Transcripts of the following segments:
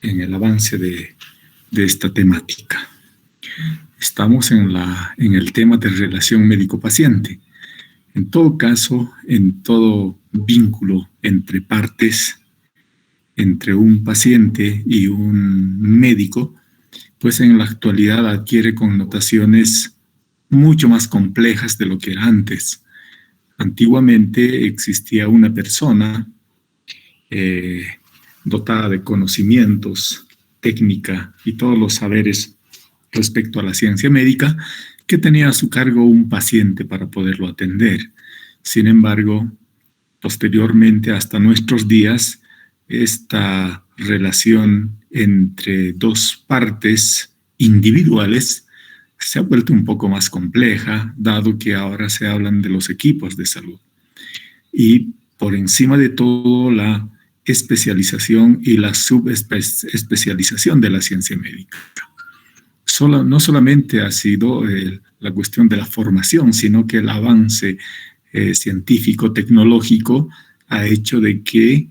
en el avance de esta temática. Estamos en el tema de relación médico-paciente. En todo caso, en todo vínculo entre partes, entre un paciente y un médico, pues en la actualidad adquiere connotaciones mucho más complejas de lo que era antes. Antiguamente existía una persona dotada de conocimientos, técnica y todos los saberes respecto a la ciencia médica, que tenía a su cargo un paciente para poderlo atender. Sin embargo, posteriormente, hasta nuestros días, esta relación entre dos partes individuales se ha vuelto un poco más compleja, dado que ahora se hablan de los equipos de salud. Y por encima de todo, la especialización y la subespecialización de la ciencia médica. No solamente ha sido la cuestión de la formación, sino que el avance científico, tecnológico, ha hecho de que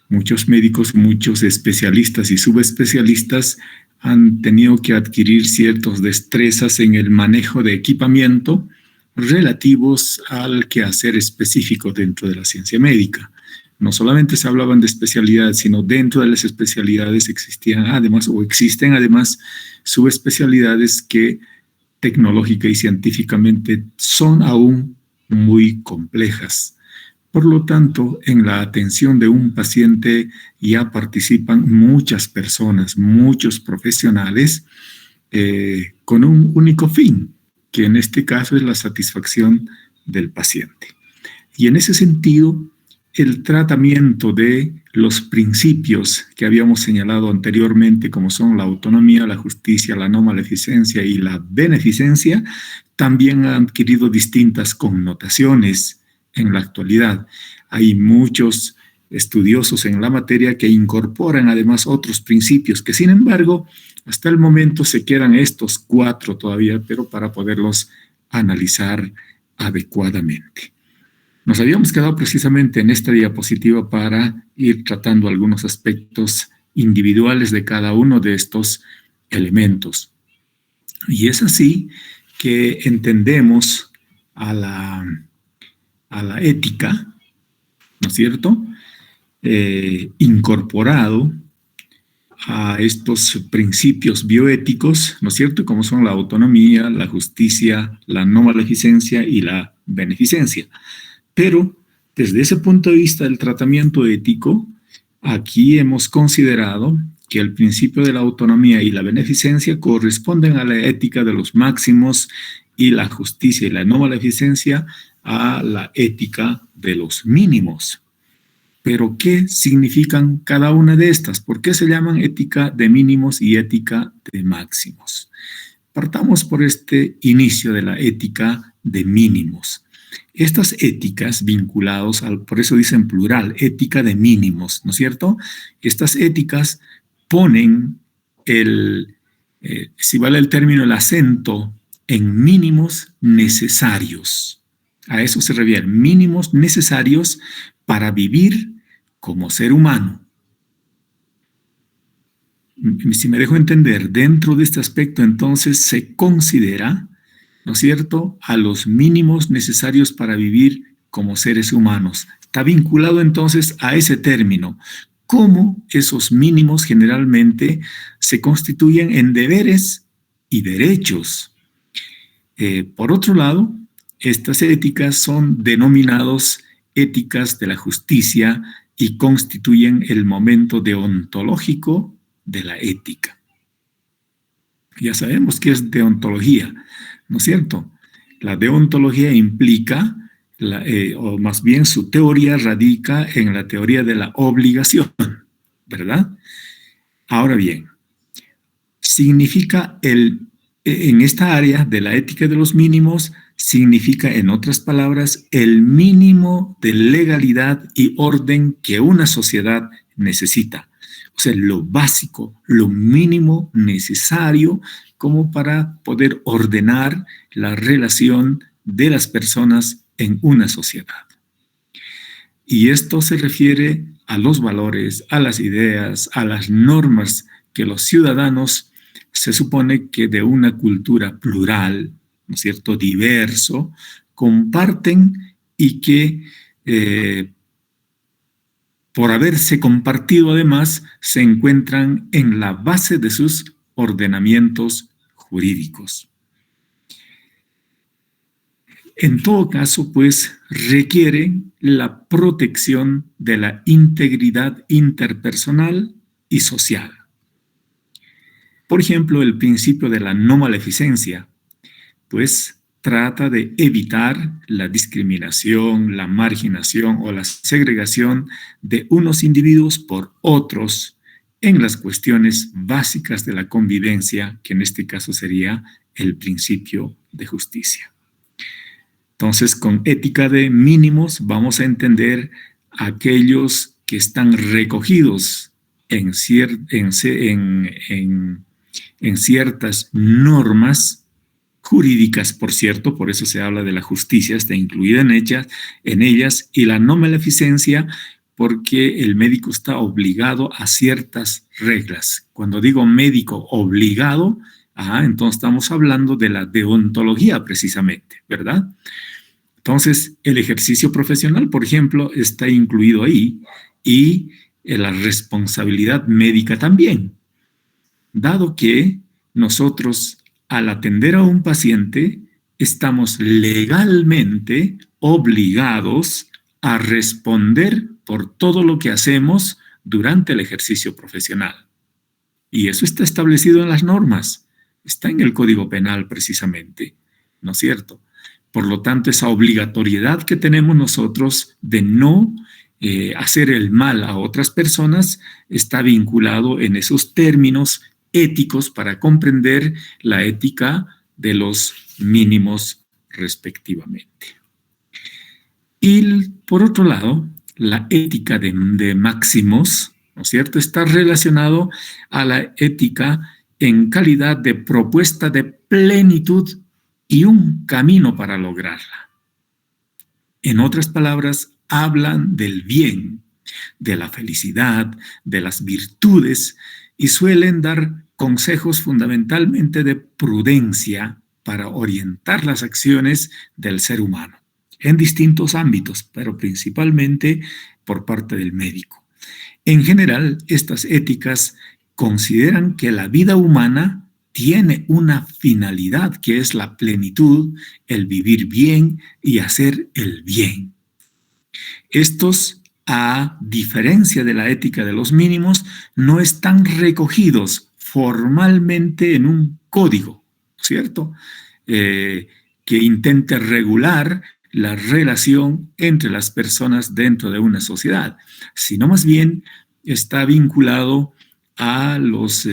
muchos médicos, muchos especialistas y subespecialistas han tenido que adquirir ciertas destrezas en el manejo de equipamiento relativos al quehacer específico dentro de la ciencia médica. No solamente se hablaban de especialidades, sino dentro de las especialidades existen además subespecialidades que tecnológica y científicamente son aún muy complejas. Por lo tanto, en la atención de un paciente ya participan muchas personas, muchos profesionales, con un único fin, que en este caso es la satisfacción del paciente. Y en ese sentido, el tratamiento de los principios que habíamos señalado anteriormente, como son la autonomía, la justicia, la no maleficencia y la beneficencia, también han adquirido distintas connotaciones en la actualidad. Hay muchos estudiosos en la materia que incorporan además otros principios que, sin embargo, hasta el momento se quedan estos 4 todavía, pero para poderlos analizar adecuadamente. Nos habíamos quedado precisamente en esta diapositiva para ir tratando algunos aspectos individuales de cada uno de estos elementos. Y es así que entendemos a la ética, ¿no es cierto?, incorporado a estos principios bioéticos, ¿no es cierto?, como son la autonomía, la justicia, la no maleficencia y la beneficencia. Pero desde ese punto de vista del tratamiento ético, aquí hemos considerado que el principio de la autonomía y la beneficencia corresponden a la ética de los máximos y la justicia y la no maleficencia a la ética de los mínimos. Pero, ¿qué significan cada una de estas? ¿Por qué se llaman ética de mínimos y ética de máximos? Partamos por este inicio de la ética de mínimos. Estas éticas vinculados por eso dicen plural, ética de mínimos, ¿no es cierto? Estas éticas ponen si vale el término, el acento en mínimos necesarios. A eso se refiere, mínimos necesarios para vivir como ser humano. Si me dejo entender, dentro de este aspecto entonces se considera, ¿no es cierto?, a los mínimos necesarios para vivir como seres humanos. Está vinculado entonces a ese término. Cómo esos mínimos generalmente se constituyen en deberes y derechos. Por otro lado, estas éticas son denominadas éticas de la justicia y constituyen el momento deontológico de la ética. Ya sabemos qué es deontología, ¿no es cierto? La deontología implica, o más bien su teoría radica en la teoría de la obligación, ¿verdad? Ahora bien, significa en esta área de la ética de los mínimos, significa, en otras palabras, el mínimo de legalidad y orden que una sociedad necesita. O sea, lo básico, lo mínimo necesario como para poder ordenar la relación de las personas en una sociedad. Y esto se refiere a los valores, a las ideas, a las normas que los ciudadanos se supone que de una cultura plural, ¿no es cierto?, diverso, comparten y que por haberse compartido además se encuentran en la base de sus ordenamientos jurídicos. En todo caso, pues, requiere la protección de la integridad interpersonal y social. Por ejemplo, el principio de la no maleficencia, pues, trata de evitar la discriminación, la marginación o la segregación de unos individuos por otros en las cuestiones básicas de la convivencia, que en este caso sería el principio de justicia. Entonces, con ética de mínimos vamos a entender aquellos que están recogidos en ciertas normas jurídicas, por cierto, por eso se habla de la justicia, está incluida en ellas, y la no maleficencia, porque el médico está obligado a ciertas reglas. Cuando digo médico obligado, entonces estamos hablando de la deontología precisamente, ¿verdad? Entonces, el ejercicio profesional, por ejemplo, está incluido ahí, y la responsabilidad médica también, dado que nosotros, al atender a un paciente, estamos legalmente obligados a responder por todo lo que hacemos durante el ejercicio profesional. Y eso está establecido en las normas, está en el Código Penal precisamente, ¿no es cierto? Por lo tanto, esa obligatoriedad que tenemos nosotros de no hacer el mal a otras personas está vinculado en esos términos éticos para comprender la ética de los mínimos respectivamente. Y por otro lado, la ética de máximos, ¿no es cierto?, está relacionado a la ética en calidad de propuesta de plenitud y un camino para lograrla. En otras palabras, hablan del bien, de la felicidad, de las virtudes, y suelen dar consejos fundamentalmente de prudencia para orientar las acciones del ser humano en distintos ámbitos, pero principalmente por parte del médico. En general, estas éticas consideran que la vida humana tiene una finalidad que es la plenitud, el vivir bien y hacer el bien. Estos, a diferencia de la ética de los mínimos, no están recogidos formalmente en un código, ¿cierto?, que intente regular la relación entre las personas dentro de una sociedad, sino más bien está vinculado a los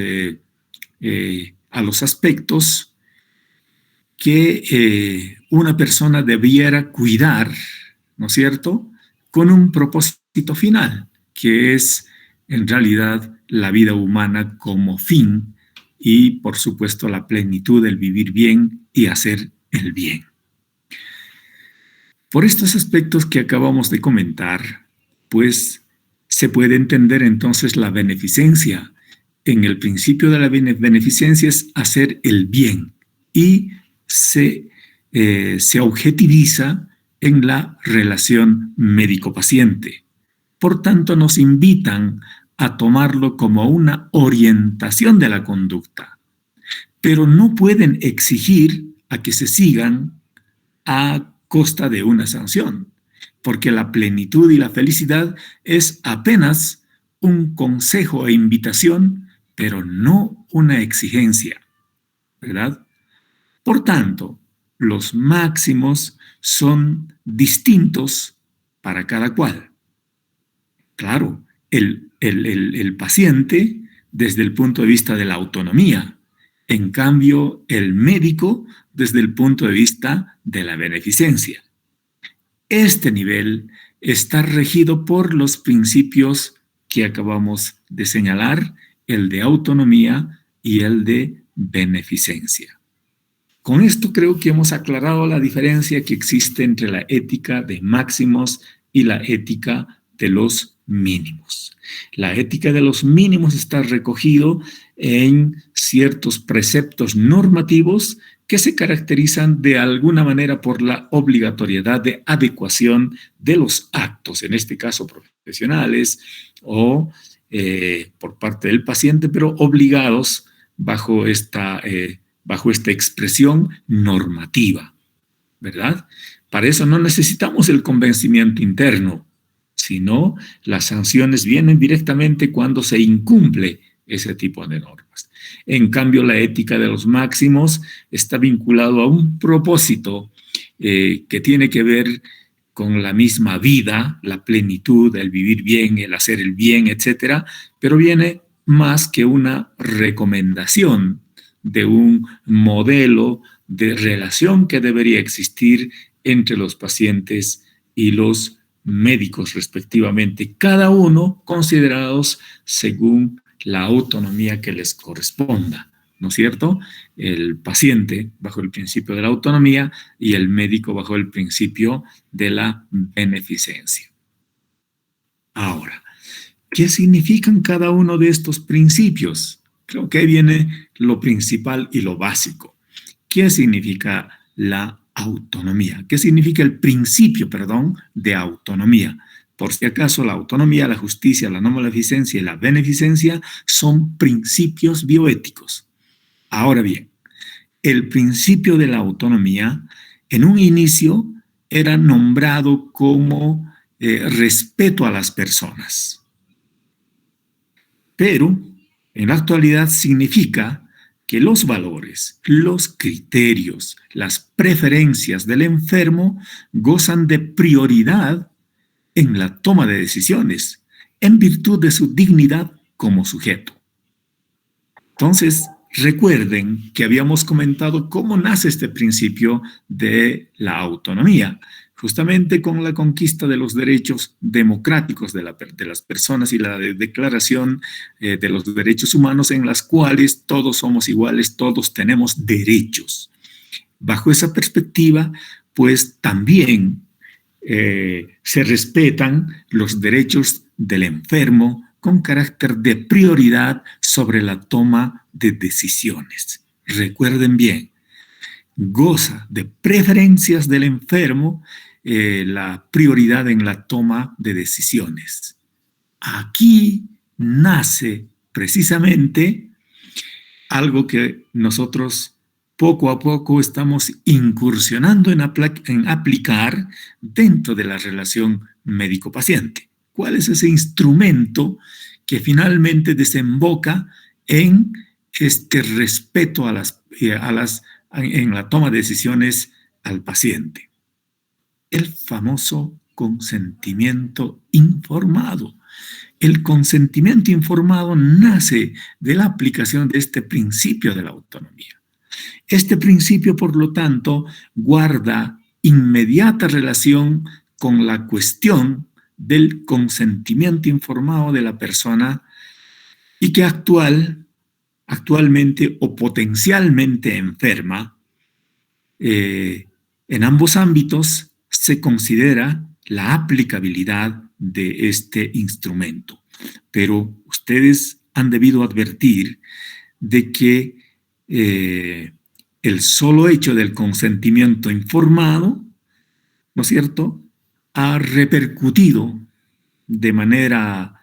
aspectos que una persona debiera cuidar, ¿no es cierto?, con un propósito final, que es en realidad la vida humana como fin y, por supuesto, la plenitud del vivir bien y hacer el bien. Por estos aspectos que acabamos de comentar, pues se puede entender entonces la beneficencia. En el principio de la beneficencia es hacer el bien y se objetiviza en la relación médico-paciente. Por tanto, nos invitan a tomarlo como una orientación de la conducta, pero no pueden exigir a que se sigan a costa de una sanción, porque la plenitud y la felicidad es apenas un consejo e invitación, pero no una exigencia, ¿verdad? Por tanto, los máximos son distintos para cada cual. Claro, el paciente desde el punto de vista de la autonomía, en cambio el médico desde el punto de vista de la beneficencia. Este nivel está regido por los principios que acabamos de señalar, el de autonomía y el de beneficencia. Con esto creo que hemos aclarado la diferencia que existe entre la ética de máximos y la ética de los mínimos. La ética de los mínimos está recogido en ciertos preceptos normativos que se caracterizan de alguna manera por la obligatoriedad de adecuación de los actos, en este caso profesionales o por parte del paciente, pero obligados bajo esta expresión normativa, ¿verdad? Para eso no necesitamos el convencimiento interno, sino las sanciones vienen directamente cuando se incumple ese tipo de normas. En cambio, la ética de los máximos está vinculado a un propósito que tiene que ver con la misma vida, la plenitud, el vivir bien, el hacer el bien, etcétera, pero viene más que una recomendación de un modelo de relación que debería existir entre los pacientes y los médicos respectivamente, cada uno considerados según la autonomía que les corresponda, ¿no es cierto? El paciente bajo el principio de la autonomía y el médico bajo el principio de la beneficencia. Ahora, ¿qué significan cada uno de estos principios? Creo que ahí viene lo principal y lo básico. ¿Qué significa la autonomía? ¿Qué significa el principio, de autonomía? Por si acaso, la autonomía, la justicia, la no maleficencia y la beneficencia son principios bioéticos. Ahora bien, el principio de la autonomía en un inicio era nombrado como respeto a las personas. Pero en la actualidad significa que los valores, los criterios, las preferencias del enfermo gozan de prioridad en la toma de decisiones, en virtud de su dignidad como sujeto. Entonces, recuerden que habíamos comentado cómo nace este principio de la autonomía, justamente con la conquista de los derechos democráticos de las personas y la declaración de los derechos humanos en las cuales todos somos iguales, todos tenemos derechos. Bajo esa perspectiva, pues también se respetan los derechos del enfermo con carácter de prioridad sobre la toma de decisiones. Recuerden bien, goza de preferencias del enfermo la prioridad en la toma de decisiones. Aquí nace precisamente algo que nosotros poco a poco estamos incursionando en aplicar dentro de la relación médico-paciente. ¿Cuál es ese instrumento que finalmente desemboca en este respeto en la toma de decisiones al paciente? El famoso consentimiento informado. El consentimiento informado nace de la aplicación de este principio de la autonomía. Este principio, por lo tanto, guarda inmediata relación con la cuestión del consentimiento informado de la persona y que actualmente o potencialmente enferma, en ambos ámbitos se considera la aplicabilidad de este instrumento. Pero ustedes han debido advertir de que el solo hecho del consentimiento informado, ¿no es cierto?, ha repercutido de manera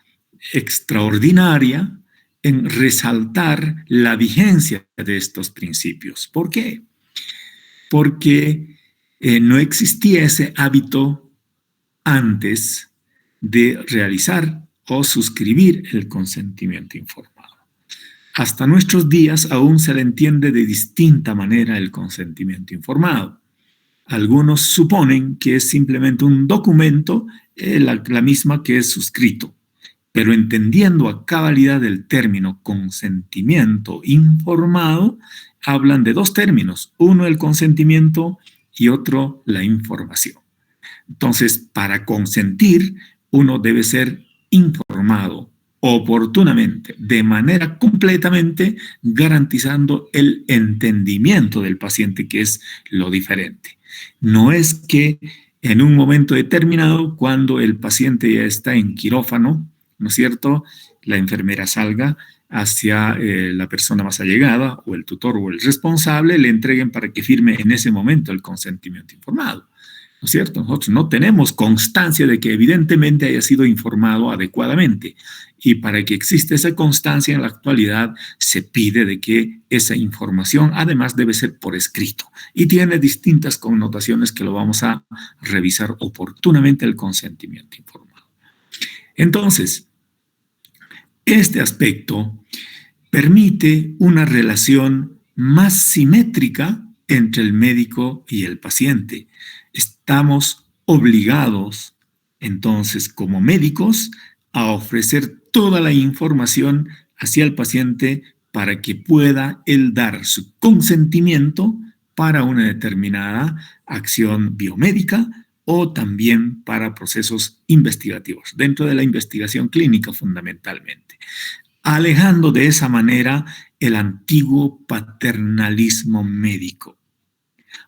extraordinaria en resaltar la vigencia de estos principios. ¿Por qué? Porque no existía ese hábito antes de realizar o suscribir el consentimiento informado. Hasta nuestros días aún se le entiende de distinta manera el consentimiento informado. Algunos suponen que es simplemente un documento, la misma que es suscrito, pero entendiendo a cabalidad el término consentimiento informado, hablan de dos términos, uno el consentimiento y otro la información. Entonces, para consentir, uno debe ser informado oportunamente, de manera completamente garantizando el entendimiento del paciente, que es lo diferente. No es que en un momento determinado, cuando el paciente ya está en quirófano, ¿no es cierto?, la enfermera salga hacia la persona más allegada, o el tutor o el responsable, le entreguen para que firme en ese momento el consentimiento informado. ¿No es cierto? Nosotros no tenemos constancia de que evidentemente haya sido informado adecuadamente. Y para que exista esa constancia en la actualidad, se pide de que esa información además debe ser por escrito. Y tiene distintas connotaciones que lo vamos a revisar oportunamente, el consentimiento informado. Entonces, este aspecto permite una relación más simétrica entre el médico y el paciente. Estamos obligados, entonces, como médicos, a ofrecer toda la información hacia el paciente para que pueda él dar su consentimiento para una determinada acción biomédica o también para procesos investigativos, dentro de la investigación clínica fundamentalmente, alejando de esa manera el antiguo paternalismo médico.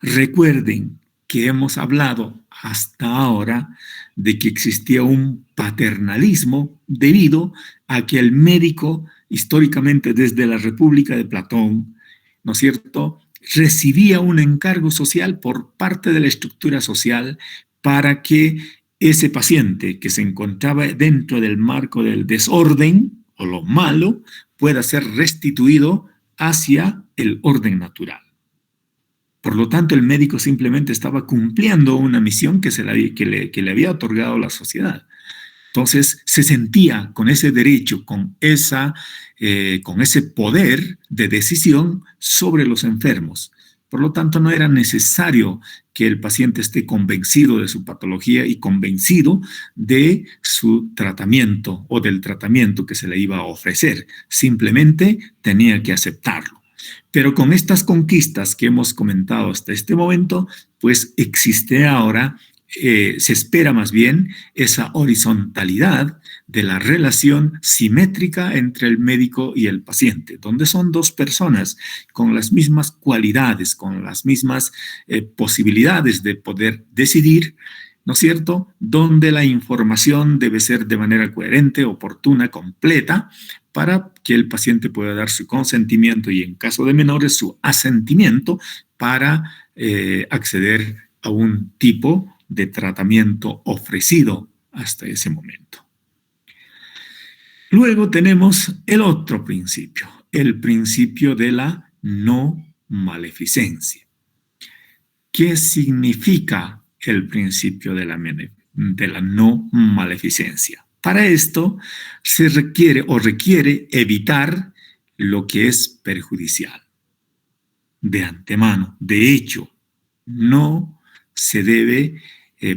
Recuerden que hemos hablado hasta ahora de que existía un paternalismo debido a que el médico, históricamente desde la República de Platón, ¿no es cierto?, recibía un encargo social por parte de la estructura social para que ese paciente que se encontraba dentro del marco del desorden o lo malo pueda ser restituido hacia el orden natural. Por lo tanto, el médico simplemente estaba cumpliendo una misión que le había otorgado la sociedad. Entonces, se sentía con ese derecho, con ese poder de decisión sobre los enfermos. Por lo tanto, no era necesario que el paciente esté convencido de su patología y convencido de su tratamiento o del tratamiento que se le iba a ofrecer. Simplemente tenía que aceptarlo. Pero con estas conquistas que hemos comentado hasta este momento, pues existe ahora, se espera más bien esa horizontalidad de la relación simétrica entre el médico y el paciente, donde son dos personas con las mismas cualidades, con las mismas posibilidades de poder decidir, ¿no es cierto?, donde la información debe ser de manera coherente, oportuna, completa, para que el paciente pueda dar su consentimiento y, en caso de menores, su asentimiento para acceder a un tipo de tratamiento ofrecido hasta ese momento. Luego tenemos el otro principio, el principio de la no maleficencia. ¿Qué significa el principio de la no maleficencia? Para esto se requiere evitar lo que es perjudicial de antemano. De hecho, no se debe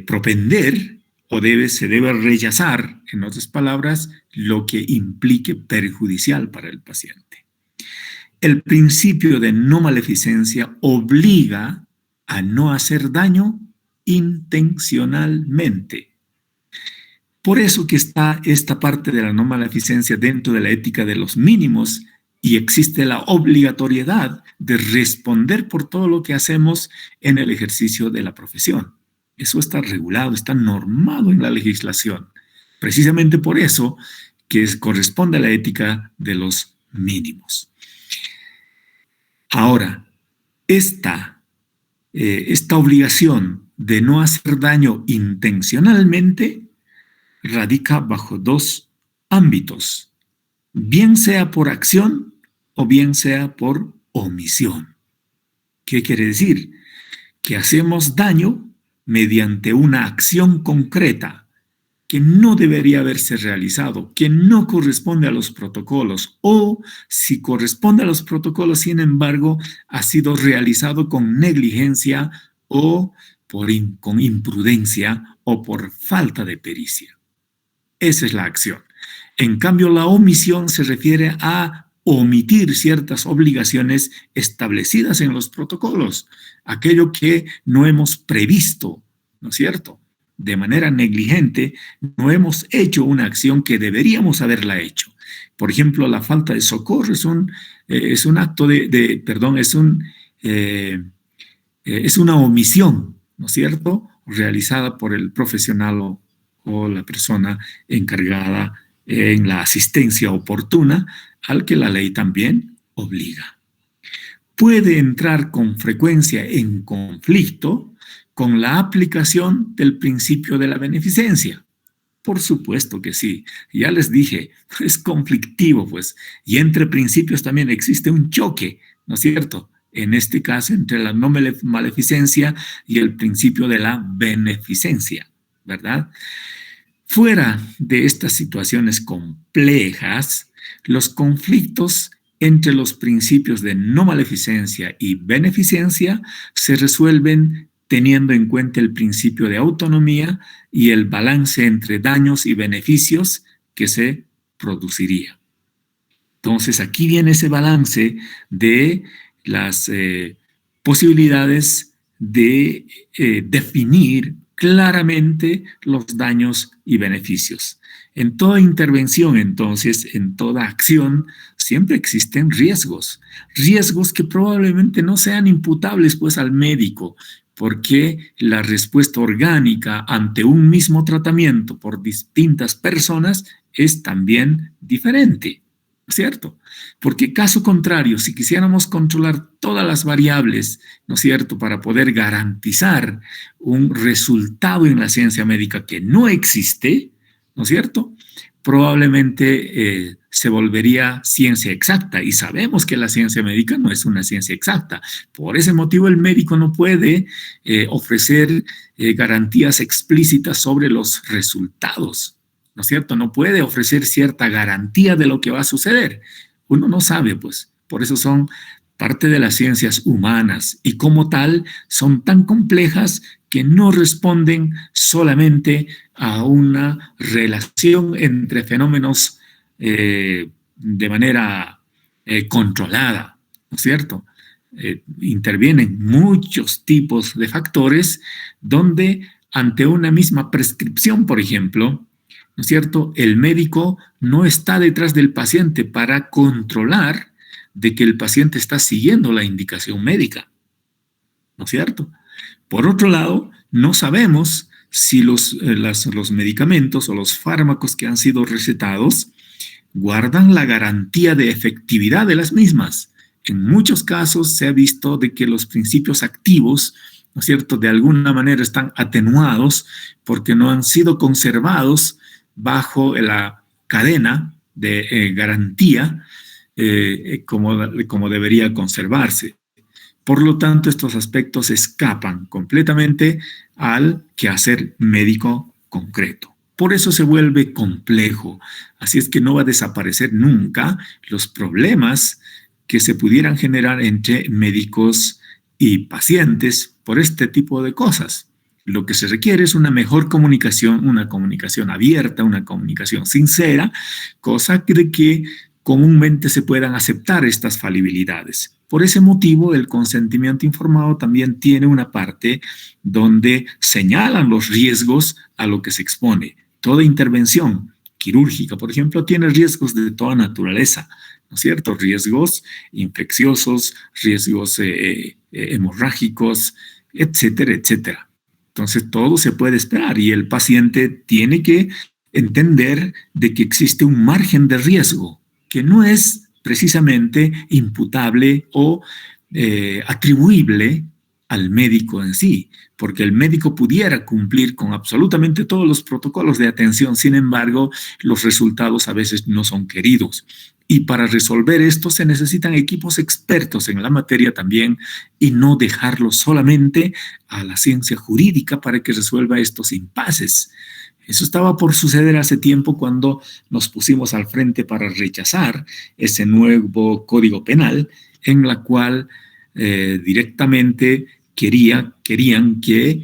propender o se debe rechazar, en otras palabras, lo que implique perjudicial para el paciente. El principio de no maleficencia obliga a no hacer daño intencionalmente. Por eso que está esta parte de la no maleficencia dentro de la ética de los mínimos y existe la obligatoriedad de responder por todo lo que hacemos en el ejercicio de la profesión. Eso está regulado, está normado en la legislación. Precisamente por eso que corresponde a la ética de los mínimos. Ahora, esta obligación de no hacer daño intencionalmente radica bajo dos ámbitos, bien sea por acción o bien sea por omisión. ¿Qué quiere decir? Que hacemos daño mediante una acción concreta que no debería haberse realizado, que no corresponde a los protocolos, o si corresponde a los protocolos, sin embargo, ha sido realizado con negligencia o con imprudencia o por falta de pericia. Esa es la acción. En cambio, la omisión se refiere a omitir ciertas obligaciones establecidas en los protocolos, aquello que no hemos previsto, ¿no es cierto? De manera negligente, no hemos hecho una acción que deberíamos haberla hecho. Por ejemplo, la falta de socorro es una omisión, ¿no es cierto? realizada por el profesional o la persona encargada en la asistencia oportuna, al que la ley también obliga. Puede entrar con frecuencia en conflicto con la aplicación del principio de la beneficencia. Por supuesto que sí. Ya les dije, es conflictivo, pues. Y entre principios también existe un choque, ¿no es cierto? En este caso, entre la no maleficencia y el principio de la beneficencia, ¿verdad? Fuera de estas situaciones complejas, los conflictos entre los principios de no maleficencia y beneficencia se resuelven teniendo en cuenta el principio de autonomía y el balance entre daños y beneficios que se produciría. Entonces, aquí viene ese balance de las posibilidades de definir claramente los daños y beneficios. En toda intervención, entonces, en toda acción, siempre existen riesgos que probablemente no sean imputables, pues, al médico, porque la respuesta orgánica ante un mismo tratamiento por distintas personas es también diferente, ¿cierto? Porque caso contrario, si quisiéramos controlar todas las variables, ¿no es cierto?, para poder garantizar un resultado en la ciencia médica que no existe, ¿no es cierto?, probablemente se volvería ciencia exacta, y sabemos que la ciencia médica no es una ciencia exacta. Por ese motivo el médico no puede ofrecer garantías explícitas sobre los resultados, ¿no es cierto? No puede ofrecer cierta garantía de lo que va a suceder. Uno no sabe, pues. Por eso son parte de las ciencias humanas y como tal son tan complejas que no responden solamente a una relación entre fenómenos de manera controlada, ¿no es cierto? Intervienen muchos tipos de factores donde ante una misma prescripción, por ejemplo, ¿no es cierto?, el médico no está detrás del paciente para controlar de que el paciente está siguiendo la indicación médica, ¿no es cierto? Por otro lado, no sabemos si los medicamentos o los fármacos que han sido recetados guardan la garantía de efectividad de las mismas. En muchos casos se ha visto de que los principios activos, ¿no es cierto?, de alguna manera están atenuados porque no han sido conservados bajo la cadena de garantía como debería conservarse. Por lo tanto, estos aspectos escapan completamente al quehacer médico concreto. Por eso se vuelve complejo. Así es que no va a desaparecer nunca los problemas que se pudieran generar entre médicos y pacientes por este tipo de cosas. Lo que se requiere es una mejor comunicación, una comunicación abierta, una comunicación sincera, cosa de que comúnmente se puedan aceptar estas falibilidades. Por ese motivo, el consentimiento informado también tiene una parte donde señalan los riesgos a lo que se expone. Toda intervención quirúrgica, por ejemplo, tiene riesgos de toda naturaleza, ¿no es cierto? Riesgos infecciosos, riesgos hemorrágicos, etcétera, etcétera. Entonces, todo se puede esperar y el paciente tiene que entender de que existe un margen de riesgo que no es precisamente imputable o atribuible al médico en sí, porque el médico pudiera cumplir con absolutamente todos los protocolos de atención, sin embargo, los resultados a veces no son queridos. Y para resolver esto se necesitan equipos expertos en la materia también y no dejarlo solamente a la ciencia jurídica para que resuelva estos impases. Eso estaba por suceder hace tiempo cuando nos pusimos al frente para rechazar ese nuevo código penal en la cual directamente querían que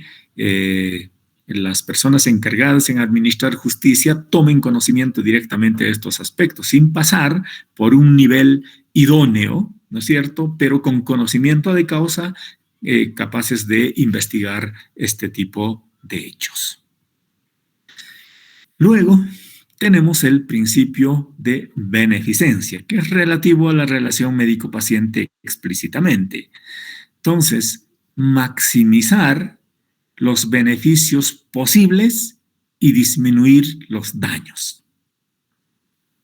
las personas encargadas en administrar justicia tomen conocimiento directamente de estos aspectos, sin pasar por un nivel idóneo, ¿no es cierto?, pero con conocimiento de causa, capaces de investigar este tipo de hechos. Luego tenemos el principio de beneficencia, que es relativo a la relación médico-paciente explícitamente. Entonces, maximizar los beneficios posibles y disminuir los daños.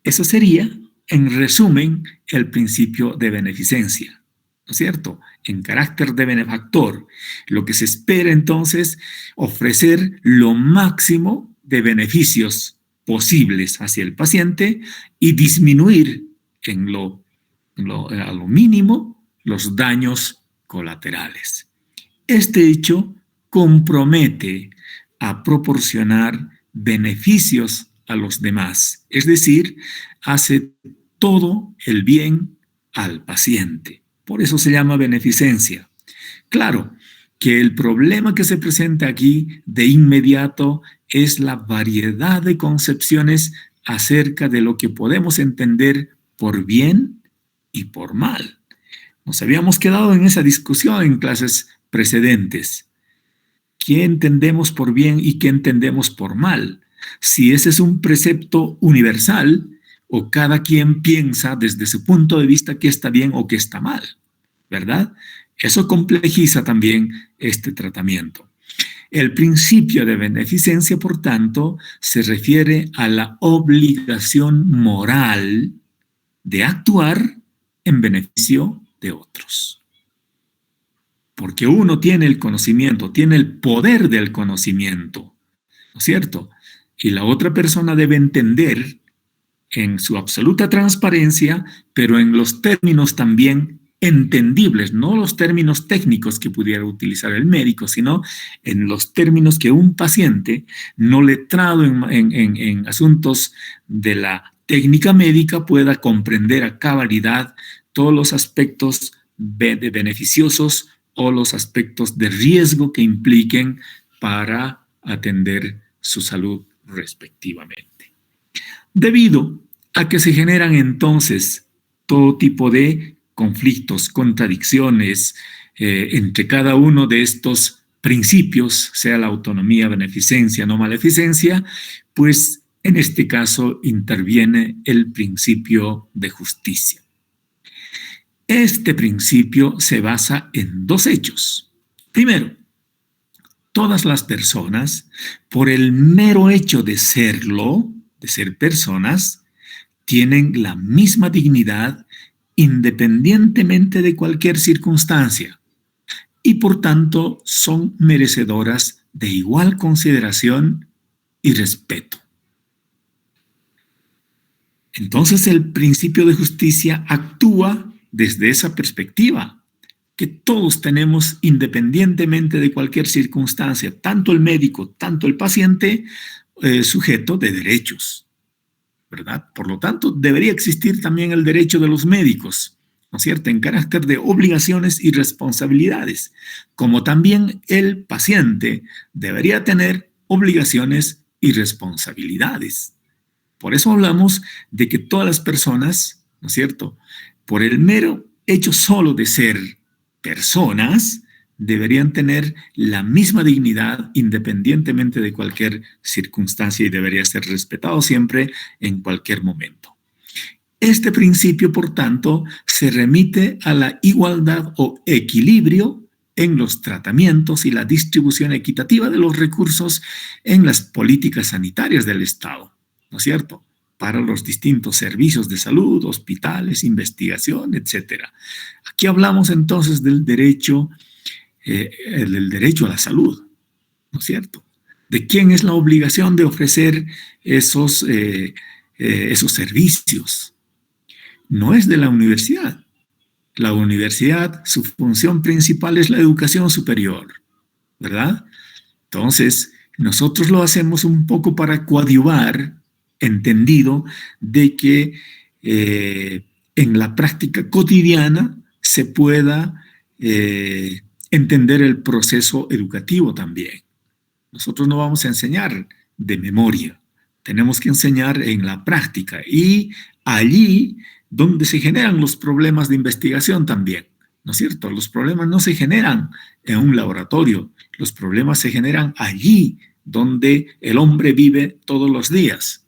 Eso sería, en resumen, el principio de beneficencia, ¿no es cierto? En carácter de benefactor, lo que se espera entonces, ofrecer lo máximo de beneficios posibles hacia el paciente y disminuir a lo mínimo los daños colaterales. Este hecho compromete a proporcionar beneficios a los demás, es decir, hace todo el bien al paciente. Por eso se llama beneficencia. Claro que el problema que se presenta aquí de inmediato es la variedad de concepciones acerca de lo que podemos entender por bien y por mal. Nos habíamos quedado en esa discusión en clases precedentes. ¿Qué entendemos por bien y qué entendemos por mal? Si ese es un precepto universal o cada quien piensa desde su punto de vista qué está bien o qué está mal, ¿verdad? Eso complejiza también este tratamiento. El principio de beneficencia, por tanto, se refiere a la obligación moral de actuar en beneficio de otros. Porque uno tiene el conocimiento, tiene el poder del conocimiento, ¿no es cierto? Y la otra persona debe entender en su absoluta transparencia, pero en los términos también entendibles, no los términos técnicos que pudiera utilizar el médico, sino en los términos que un paciente no letrado en asuntos de la técnica médica pueda comprender a cabalidad todos los aspectos beneficiosos o los aspectos de riesgo que impliquen para atender su salud respectivamente. Debido a que se generan entonces todo tipo de conflictos, contradicciones entre cada uno de estos principios, sea la autonomía, beneficencia, no maleficencia, pues en este caso interviene el principio de justicia. Este principio se basa en dos hechos. Primero, todas las personas, por el mero hecho de serlo, de ser personas, tienen la misma dignidad independientemente de cualquier circunstancia y por tanto son merecedoras de igual consideración y respeto. Entonces el principio de justicia actúa desde esa perspectiva, que todos tenemos independientemente de cualquier circunstancia, tanto el médico, tanto el paciente, sujeto de derechos, ¿verdad? Por lo tanto, debería existir también el derecho de los médicos, ¿no es cierto?, en carácter de obligaciones y responsabilidades, como también el paciente debería tener obligaciones y responsabilidades. Por eso hablamos de que todas las personas, ¿no es cierto?, por el mero hecho solo de ser personas, deberían tener la misma dignidad independientemente de cualquier circunstancia y debería ser respetado siempre en cualquier momento. Este principio, por tanto, se remite a la igualdad o equilibrio en los tratamientos y la distribución equitativa de los recursos en las políticas sanitarias del Estado, ¿no es cierto?, para los distintos servicios de salud, hospitales, investigación, etc. Aquí hablamos entonces del derecho a la salud, ¿no es cierto? ¿De quién es la obligación de ofrecer esos servicios? No es de la universidad. La universidad, su función principal es la educación superior, ¿verdad? Entonces, nosotros lo hacemos un poco para coadyuvar, entendido de que en la práctica cotidiana se pueda entender el proceso educativo también. Nosotros no vamos a enseñar de memoria, tenemos que enseñar en la práctica y allí donde se generan los problemas de investigación también, ¿no es cierto? Los problemas no se generan en un laboratorio, los problemas se generan allí donde el hombre vive todos los días.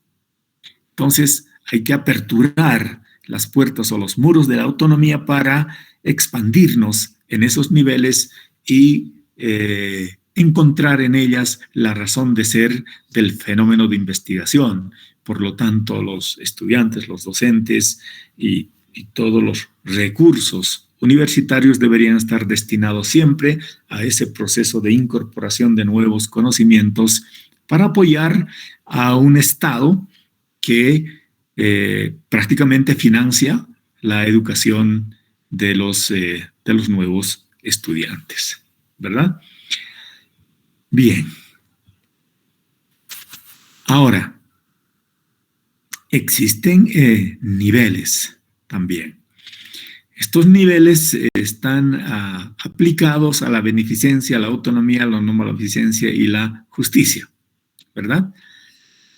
Entonces, hay que aperturar las puertas o los muros de la autonomía para expandirnos en esos niveles y encontrar en ellas la razón de ser del fenómeno de investigación. Por lo tanto, los estudiantes, los docentes y todos los recursos universitarios deberían estar destinados siempre a ese proceso de incorporación de nuevos conocimientos para apoyar a un Estado que prácticamente financia la educación de los nuevos estudiantes, ¿verdad? Bien. Ahora, existen niveles también. Estos niveles están aplicados a la beneficencia, a la autonomía, a la no maleficencia y la justicia, ¿verdad?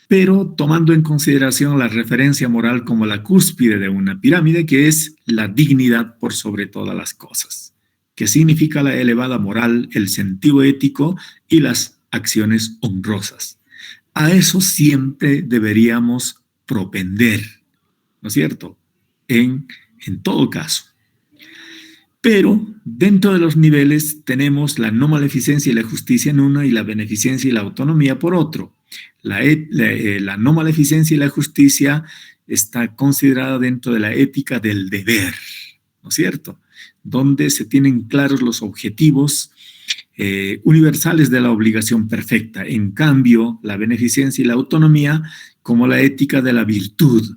Pero tomando en consideración la referencia moral como la cúspide de una pirámide, que es la dignidad por sobre todas las cosas, que significa la elevada moral, el sentido ético y las acciones honrosas. A eso siempre deberíamos propender, ¿no es cierto? En todo caso. Pero dentro de los niveles tenemos la no maleficencia y la justicia en uno y la beneficencia y la autonomía por otro. La no maleficencia y la justicia está considerada dentro de la ética del deber, ¿no es cierto? Donde se tienen claros los objetivos universales de la obligación perfecta. En cambio, la beneficencia y la autonomía como la ética de la virtud.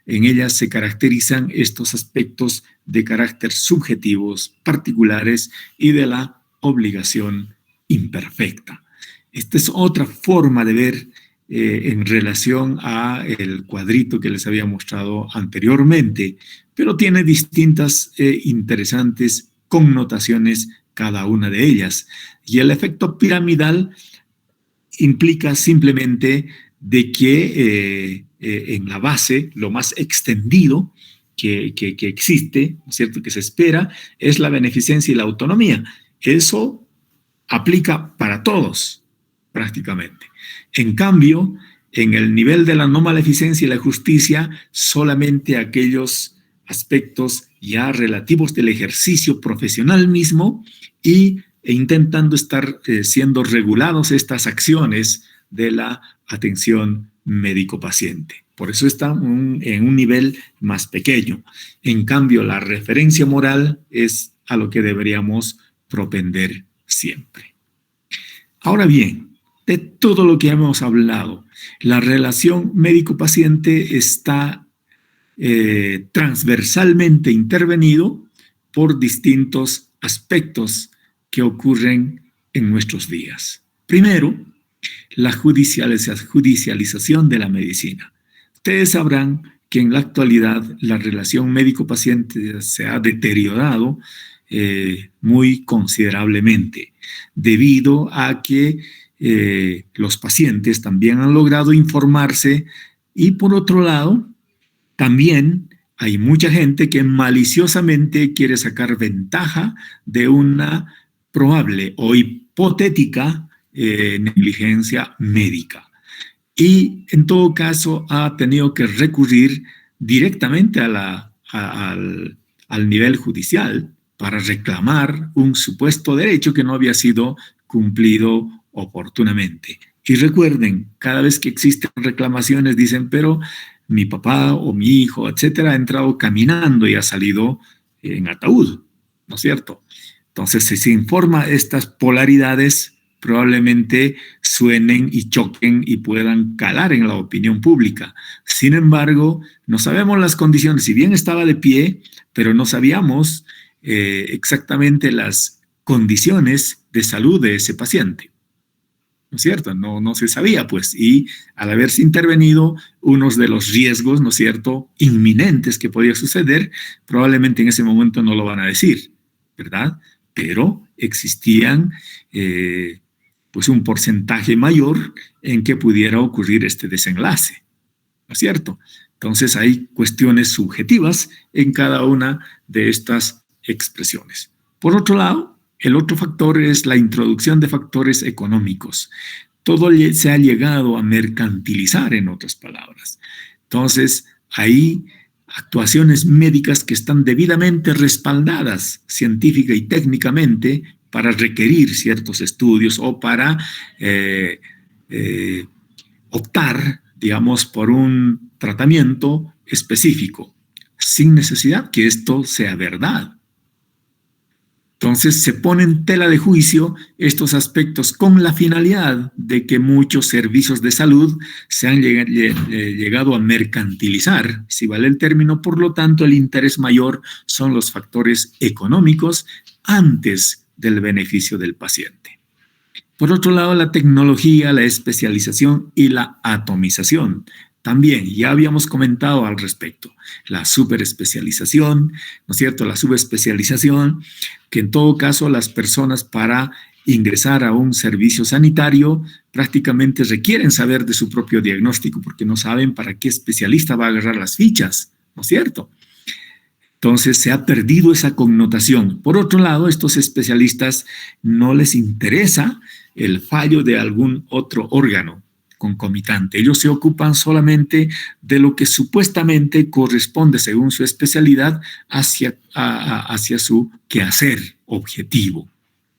En ellas se caracterizan estos aspectos de carácter subjetivos, particulares y de la obligación imperfecta. Esta es otra forma de ver en relación a el cuadrito que les había mostrado anteriormente, pero tiene distintas interesantes connotaciones cada una de ellas. Y el efecto piramidal implica simplemente de que en la base, lo más extendido que existe, ¿no es cierto?, que se espera, es la beneficencia y la autonomía. Eso aplica para todos, prácticamente. En cambio, en el nivel de la no maleficencia y la justicia, solamente aquellos aspectos ya relativos del ejercicio profesional mismo e intentando estar siendo regulados estas acciones de la atención médico-paciente. Por eso está en un nivel más pequeño. En cambio, la referencia moral es a lo que deberíamos propender siempre. Ahora bien, de todo lo que hemos hablado, la relación médico-paciente está transversalmente intervenido por distintos aspectos que ocurren en nuestros días. Primero, la judicialización de la medicina. Ustedes sabrán que en la actualidad la relación médico-paciente se ha deteriorado muy considerablemente debido a que los pacientes también han logrado informarse y por otro lado también hay mucha gente que maliciosamente quiere sacar ventaja de una probable o hipotética negligencia médica. Y en todo caso ha tenido que recurrir directamente al nivel judicial para reclamar un supuesto derecho que no había sido cumplido oportunamente. Y recuerden, cada vez que existen reclamaciones dicen, pero mi papá o mi hijo, etcétera, ha entrado caminando y ha salido en ataúd, ¿no es cierto? Entonces, si se informa estas polaridades, probablemente suenen y choquen y puedan calar en la opinión pública. Sin embargo, no sabemos las condiciones. Si bien estaba de pie, pero no sabíamos exactamente las condiciones de salud de ese paciente. ¿No es cierto? No se sabía, pues. Y al haberse intervenido, unos de los riesgos, ¿no es cierto?, inminentes que podía suceder, probablemente en ese momento no lo van a decir, ¿verdad? Pero existían pues un porcentaje mayor en que pudiera ocurrir este desenlace, ¿no es cierto? Entonces hay cuestiones subjetivas en cada una de estas expresiones. Por otro lado, el otro factor es la introducción de factores económicos. Todo se ha llegado a mercantilizar, en otras palabras. Entonces, hay actuaciones médicas que están debidamente respaldadas científica y técnicamente para requerir ciertos estudios o para optar, digamos, por un tratamiento específico, sin necesidad que esto sea verdad. Entonces se pone en tela de juicio estos aspectos con la finalidad de que muchos servicios de salud se han llegado a mercantilizar, si vale el término. Por lo tanto, el interés mayor son los factores económicos antes del beneficio del paciente. Por otro lado, la tecnología, la especialización y la atomización. También ya habíamos comentado al respecto. La superespecialización, ¿no es cierto? La subespecialización, que en todo caso las personas para ingresar a un servicio sanitario prácticamente requieren saber de su propio diagnóstico porque no saben para qué especialista va a agarrar las fichas, ¿no es cierto? Entonces se ha perdido esa connotación. Por otro lado, estos especialistas no les interesa el fallo de algún otro órgano concomitante. Ellos se ocupan solamente de lo que supuestamente corresponde, según su especialidad, hacia su quehacer objetivo.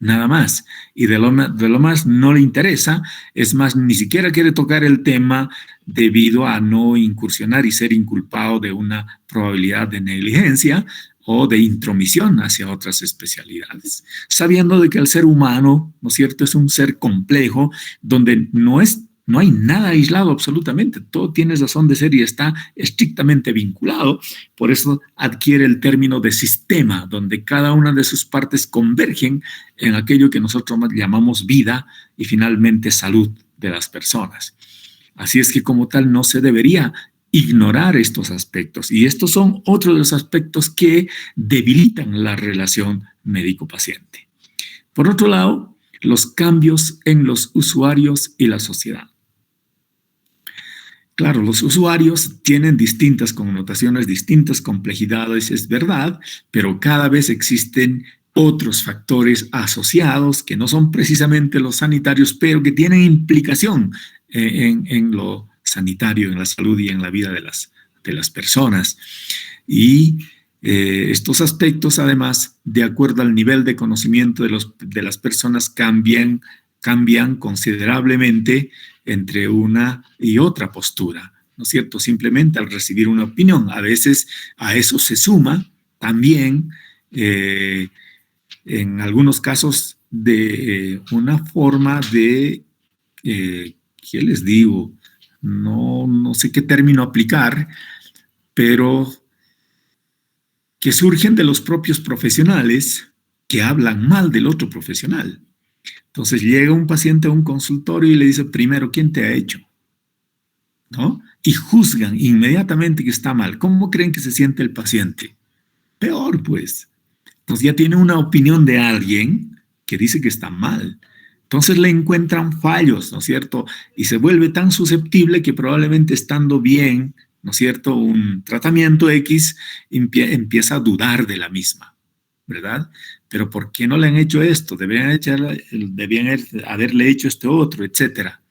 Nada más. Y de lo más no le interesa, es más, ni siquiera quiere tocar el tema debido a no incursionar y ser inculpado de una probabilidad de negligencia o de intromisión hacia otras especialidades, sabiendo de que el ser humano, ¿no es cierto?, es un ser complejo donde no hay nada aislado absolutamente, todo tiene razón de ser y está estrictamente vinculado. Por eso adquiere el término de sistema, donde cada una de sus partes convergen en aquello que nosotros llamamos vida y finalmente salud de las personas. Así es que como tal no se debería ignorar estos aspectos, y estos son otros de los aspectos que debilitan la relación médico-paciente. Por otro lado, los cambios en los usuarios y la sociedad. Claro, los usuarios tienen distintas connotaciones, distintas complejidades, es verdad, pero cada vez existen otros factores asociados que no son precisamente los sanitarios, pero que tienen implicación en lo sanitario, en la salud y en la vida de las personas. Y estos aspectos, además, de acuerdo al nivel de conocimiento de las personas, cambian considerablemente entre una y otra postura, ¿no es cierto? Simplemente al recibir una opinión. A veces a eso se suma también, en algunos casos, de una forma de, ¿qué les digo? No sé qué término aplicar, pero que surgen de los propios profesionales que hablan mal del otro profesional. Entonces llega un paciente a un consultorio y le dice, primero, ¿quién te ha hecho? ¿No? Y juzgan inmediatamente que está mal. ¿Cómo creen que se siente el paciente? Peor, pues. Entonces ya tiene una opinión de alguien que dice que está mal. Entonces le encuentran fallos, ¿no es cierto? Y se vuelve tan susceptible que probablemente estando bien, ¿no es cierto?, un tratamiento X, empieza a dudar de la misma, ¿verdad? Pero ¿por qué no le han hecho esto? Debían haberle hecho este otro, etcétera.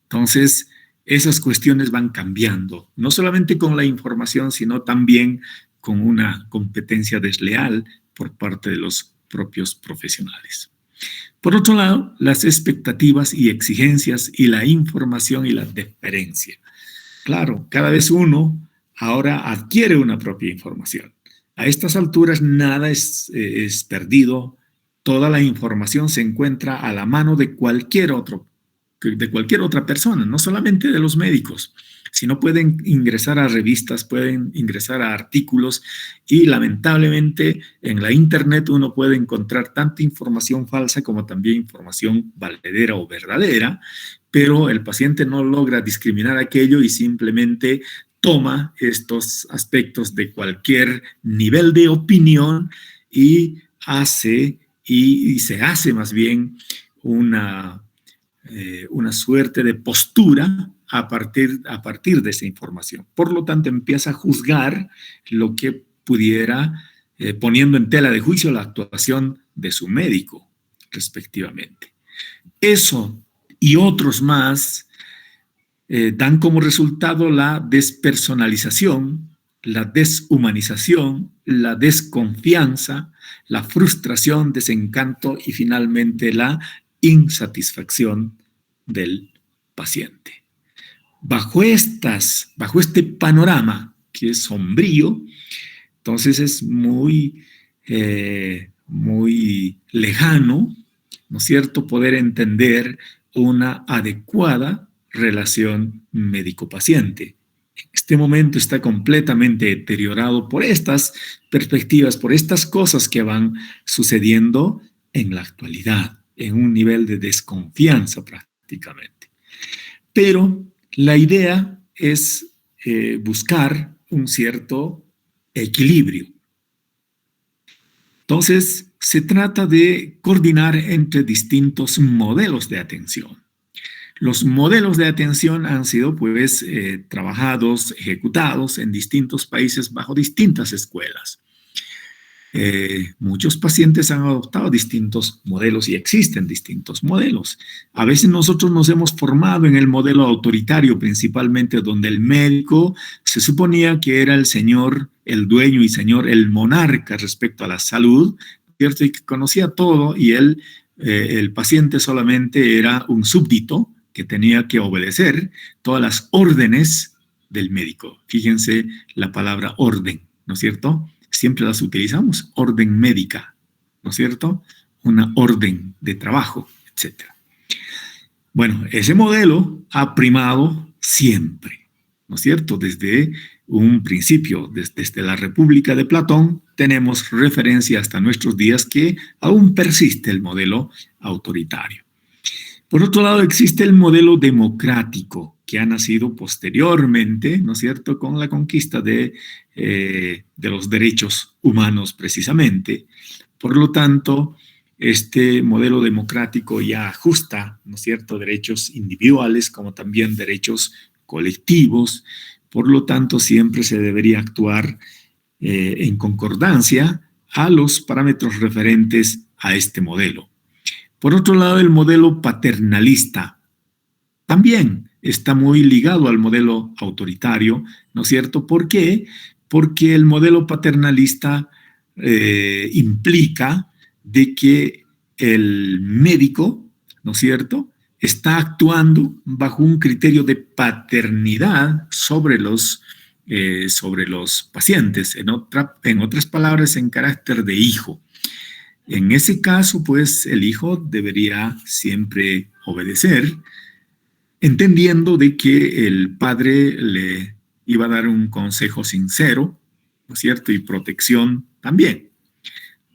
Entonces, esas cuestiones van cambiando, no solamente con la información, sino también con una competencia desleal por parte de los propios profesionales. Por otro lado, las expectativas y exigencias y la información y la deferencia. Claro, cada vez uno ahora adquiere una propia información. A estas alturas nada es perdido, toda la información se encuentra a la mano de cualquier otra persona, no solamente de los médicos, sino pueden ingresar a revistas, pueden ingresar a artículos y lamentablemente en la internet uno puede encontrar tanta información falsa como también información valedera o verdadera, pero el paciente no logra discriminar aquello y simplemente toma estos aspectos de cualquier nivel de opinión y se hace más bien una suerte de postura a partir de esa información. Por lo tanto, empieza a juzgar lo que pudiera, poniendo en tela de juicio la actuación de su médico, respectivamente. Eso y otros más dan como resultado la despersonalización, la deshumanización, la desconfianza, la frustración, desencanto y finalmente la insatisfacción del paciente. Bajo este panorama que es sombrío, entonces es muy lejano, ¿no es cierto?, poder entender una adecuada relación médico-paciente. En este momento está completamente deteriorado por estas perspectivas, por estas cosas que van sucediendo en la actualidad, en un nivel de desconfianza prácticamente. Pero la idea es buscar un cierto equilibrio. Entonces, se trata de coordinar entre distintos modelos de atención. Los modelos de atención han sido, pues, trabajados, ejecutados en distintos países bajo distintas escuelas. Muchos pacientes han adoptado distintos modelos y existen distintos modelos. A veces nosotros nos hemos formado en el modelo autoritario, principalmente donde el médico se suponía que era el señor, el dueño y señor, el monarca respecto a la salud, ¿cierto? Y que conocía todo y él, el paciente solamente era un súbdito que tenía que obedecer todas las órdenes del médico. Fíjense la palabra orden, ¿no es cierto? Siempre las utilizamos, orden médica, ¿no es cierto? Una orden de trabajo, etc. Bueno, ese modelo ha primado siempre, ¿no es cierto? Desde un principio, desde la República de Platón, tenemos referencia hasta nuestros días que aún persiste el modelo autoritario. Por otro lado, existe el modelo democrático, que ha nacido posteriormente, ¿no es cierto?, con la conquista de los derechos humanos precisamente. Por lo tanto, este modelo democrático ya ajusta, ¿no es cierto?, derechos individuales como también derechos colectivos. Por lo tanto, siempre se debería actuar en concordancia a los parámetros referentes a este modelo. Por otro lado, el modelo paternalista también está muy ligado al modelo autoritario, ¿no es cierto? ¿Por qué? Porque el modelo paternalista implica de que el médico, ¿no es cierto?, está actuando bajo un criterio de paternidad sobre los pacientes, en otras palabras, en carácter de hijo. En ese caso, pues, el hijo debería siempre obedecer, entendiendo de que el padre le iba a dar un consejo sincero, ¿no es cierto?, y protección también.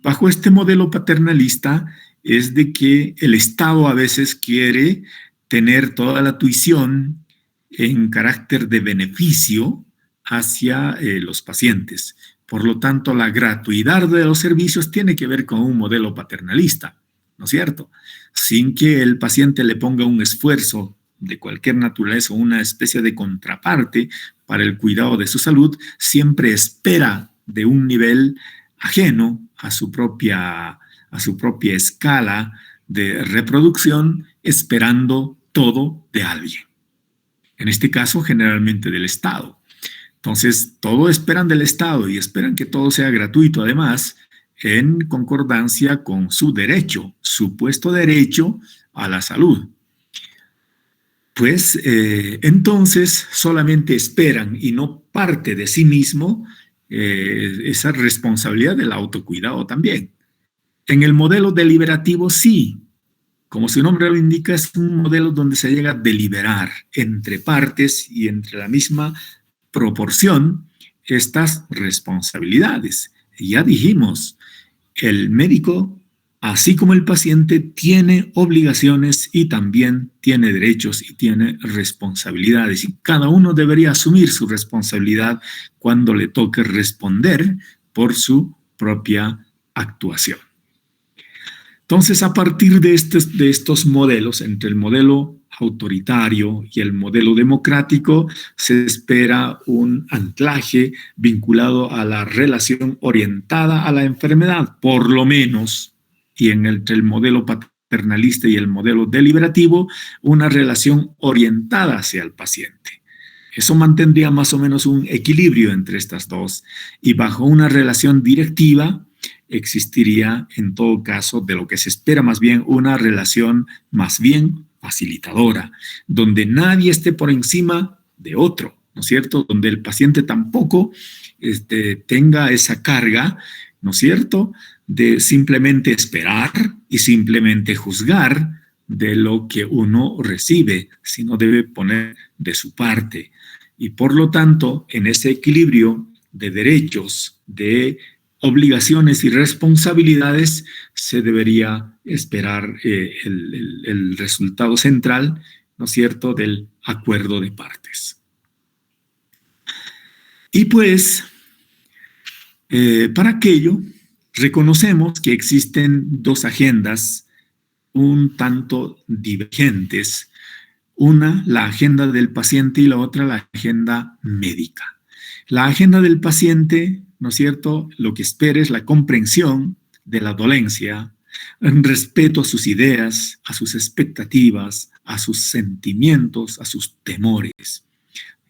Bajo este modelo paternalista es de que el Estado a veces quiere tener toda la tuición en carácter de beneficio hacia los pacientes. Por lo tanto, la gratuidad de los servicios tiene que ver con un modelo paternalista, ¿no es cierto? Sin que el paciente le ponga un esfuerzo de cualquier naturaleza o una especie de contraparte para el cuidado de su salud, siempre espera de un nivel ajeno a su propia escala de reproducción, esperando todo de alguien. En este caso, generalmente del Estado. Entonces, todo esperan del Estado y esperan que todo sea gratuito, además, en concordancia con su derecho, supuesto derecho a la salud. Pues entonces solamente esperan y no parte de sí mismo esa responsabilidad del autocuidado también. En el modelo deliberativo sí, como su nombre lo indica, es un modelo donde se llega a deliberar entre partes y entre la misma proporción estas responsabilidades. Ya dijimos, el médico, así como el paciente, tiene obligaciones y también tiene derechos y tiene responsabilidades. Y cada uno debería asumir su responsabilidad cuando le toque responder por su propia actuación. Entonces, a partir de estos modelos, entre el modelo autoritario y el modelo democrático, se espera un anclaje vinculado a la relación orientada a la enfermedad, por lo menos, y entre el modelo paternalista y el modelo deliberativo, una relación orientada hacia el paciente. Eso mantendría más o menos un equilibrio entre estas dos, y bajo una relación directiva, existiría en todo caso, de lo que se espera más bien, una relación más bien facilitadora, donde nadie esté por encima de otro, ¿no es cierto? Donde el paciente tampoco tenga esa carga, ¿no es cierto?, de simplemente esperar y simplemente juzgar de lo que uno recibe, sino debe poner de su parte. Y por lo tanto, en ese equilibrio de derechos, de obligaciones y responsabilidades, se debería esperar el resultado central, ¿no es cierto?, del acuerdo de partes. Y pues, para aquello, reconocemos que existen dos agendas un tanto divergentes. Una, la agenda del paciente, y la otra, la agenda médica. La agenda del paciente, ¿no es cierto?, lo que espera es la comprensión de la dolencia, en respeto a sus ideas, a sus expectativas, a sus sentimientos, a sus temores.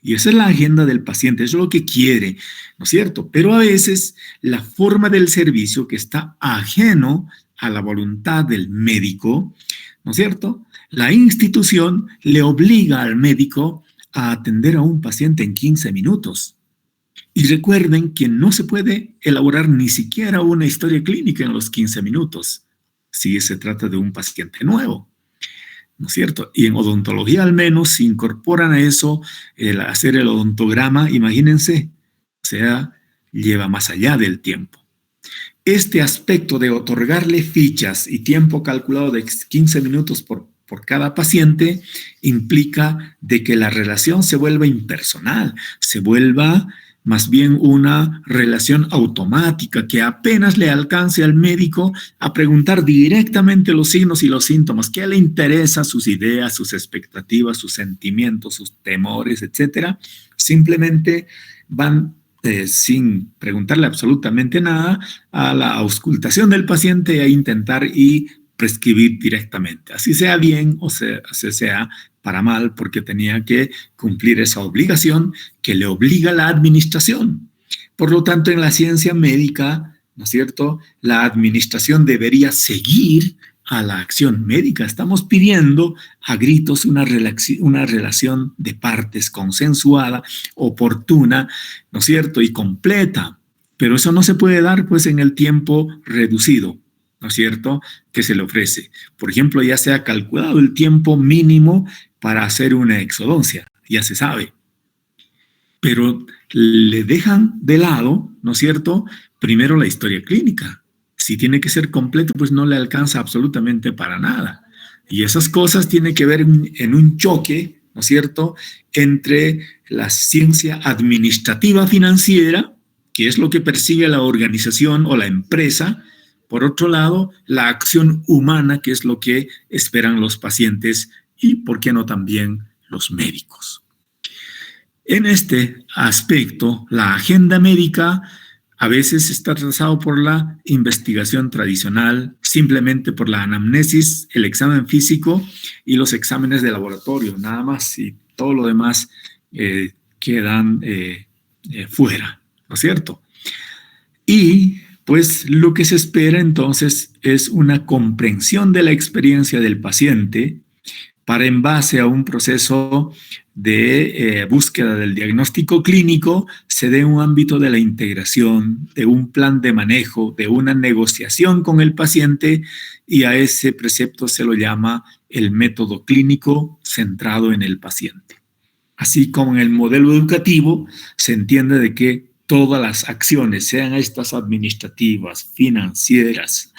Y esa es la agenda del paciente, eso es lo que quiere, ¿no es cierto? Pero a veces la forma del servicio que está ajeno a la voluntad del médico, ¿no es cierto? La institución le obliga al médico a atender a un paciente en 15 minutos. Y recuerden que no se puede elaborar ni siquiera una historia clínica en los 15 minutos, si se trata de un paciente nuevo, ¿no es cierto? Y en odontología al menos se incorporan a eso el hacer el odontograma, imagínense, o sea, lleva más allá del tiempo. Este aspecto de otorgarle fichas y tiempo calculado de 15 minutos por cada paciente implica de que la relación se vuelva impersonal, se vuelva más bien una relación automática que apenas le alcance al médico a preguntar directamente los signos y los síntomas, qué le interesa, sus ideas, sus expectativas, sus sentimientos, sus temores, etcétera. Simplemente van sin preguntarle absolutamente nada a la auscultación del paciente e intentar y prescribir directamente, así sea bien o sea para mal, porque tenía que cumplir esa obligación que le obliga la administración. Por lo tanto, en la ciencia médica, ¿no es cierto?, la administración debería seguir a la acción médica. Estamos pidiendo a gritos una relación de partes consensuada, oportuna, ¿no es cierto?, y completa. Pero eso no se puede dar pues en el tiempo reducido, ¿no es cierto?, que se le ofrece. Por ejemplo, ya se ha calculado el tiempo mínimo para hacer una exodoncia, ya se sabe. Pero le dejan de lado, ¿no es cierto?, primero la historia clínica. Si tiene que ser completo, pues no le alcanza absolutamente para nada. Y esas cosas tienen que ver en un choque, ¿no es cierto?, entre la ciencia administrativa financiera, que es lo que persigue la organización o la empresa. Por otro lado, la acción humana, que es lo que esperan los pacientes y, ¿por qué no también, los médicos? En este aspecto, la agenda médica a veces está trazado por la investigación tradicional, simplemente por la anamnesis, el examen físico y los exámenes de laboratorio, nada más, y todo lo demás quedan fuera, ¿no es cierto? Y pues lo que se espera entonces es una comprensión de la experiencia del paciente para, en base a un proceso de búsqueda del diagnóstico clínico, se dé un ámbito de la integración, de un plan de manejo, de una negociación con el paciente, y a ese precepto se lo llama el método clínico centrado en el paciente. Así como en el modelo educativo se entiende de que todas las acciones, sean estas administrativas, financieras,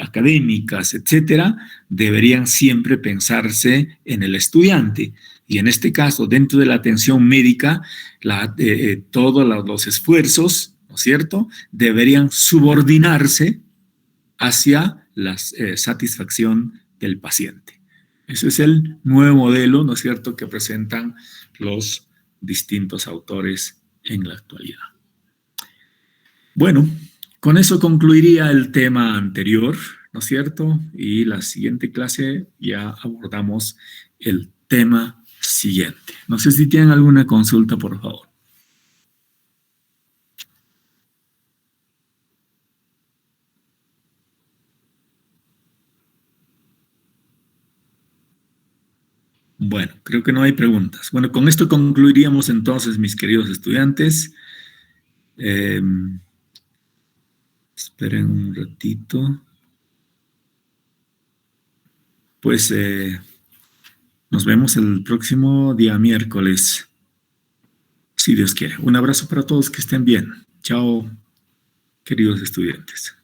académicas, etcétera, deberían siempre pensarse en el estudiante. Y en este caso, dentro de la atención médica, todos los esfuerzos, ¿no es cierto?, deberían subordinarse hacia la satisfacción del paciente. Ese es el nuevo modelo, ¿no es cierto?, que presentan los distintos autores en la actualidad. Bueno, con eso concluiría el tema anterior, ¿no es cierto? Y la siguiente clase ya abordamos el tema siguiente. No sé si tienen alguna consulta, por favor. Bueno, creo que no hay preguntas. Bueno, con esto concluiríamos entonces, mis queridos estudiantes. Esperen un ratito. Pues nos vemos el próximo día miércoles, si Dios quiere. Un abrazo para todos, que estén bien. Chao, queridos estudiantes.